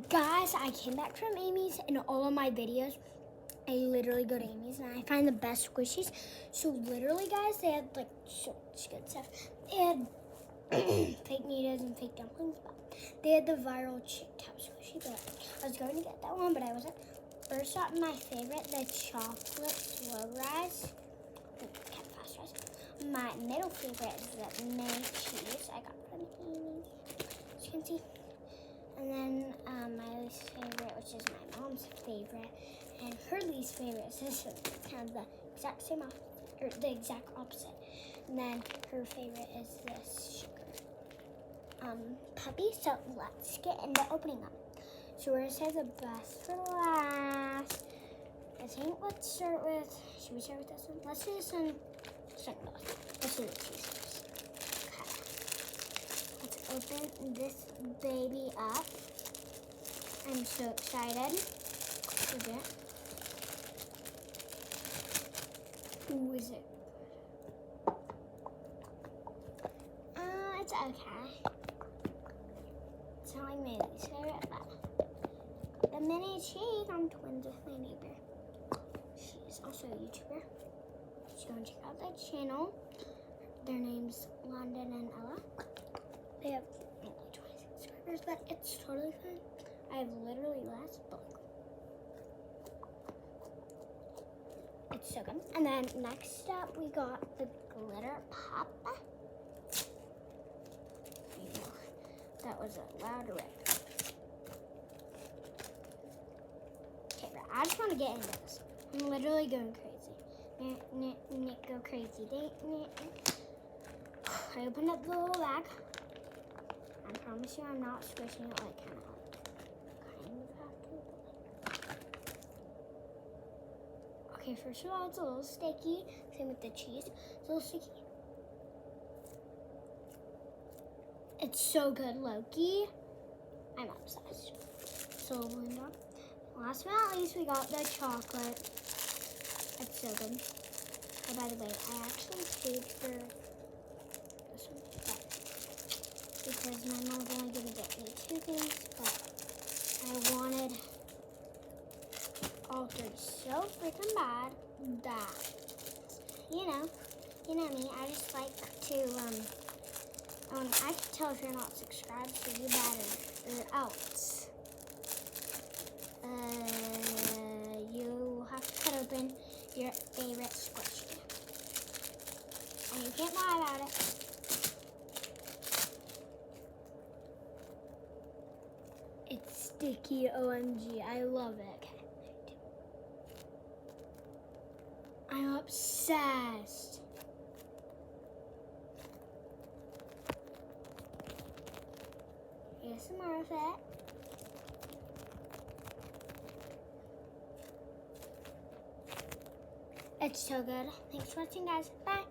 Guys, I came back from Amy's and all of my videos, I literally go to Amy's and I find the best squishies. So literally, guys, they had like so much good stuff. They had fake Nitas and fake dumplings, but they had the viral chick tap squishy, but I was going to get that one, but I wasn't. First up, my favorite, the chocolate slow rise. Fast rise. My middle favorite is the mini cheese I got from Amy's, as you can see. And then my least favorite, which is my mom's favorite, and her least favorite is kind of the exact same or the exact opposite. And then her favorite is this sugar puppy. So let's get into opening them. So we're gonna save the best for last. I think let's start with. Should we start with this one? Let's do this one. Let's do the cheese first. Okay. Let's open this baby up. I'm so excited. Ooh, is it? It's okay. It's not like my least favorite, but the mini cheese, I'm twins with my neighbor. She's also a YouTuber. So go and check out that channel. Their name's London and Ella. They have only 20 subscribers, but it's totally fine. I have literally less, but it's so good. And then next up, we got the glitter pop. That was a loud rip. Okay, but I just want to get into this. I'm literally going crazy. Nick, go crazy. I opened up the little bag. I promise you I'm not squishing it like kind of have to. Okay, first of all, it's a little sticky. Same with the cheese. It's a little sticky. It's so good, Loki. I'm obsessed. So Linda. Last but not least, we got the chocolate. It's so good. Oh, by the way, I actually paid for this one because my mom's only gonna get me 2 things, but I wanted all 3 so freaking bad that you know me. I just like to I can tell if you're not subscribed, so you better, or else you have to cut open your favorite squishy. And you can't lie about it. It's sticky, OMG, I love it. Okay. I'm obsessed. Here's some more of it. It's so good. Thanks for watching, guys. Bye.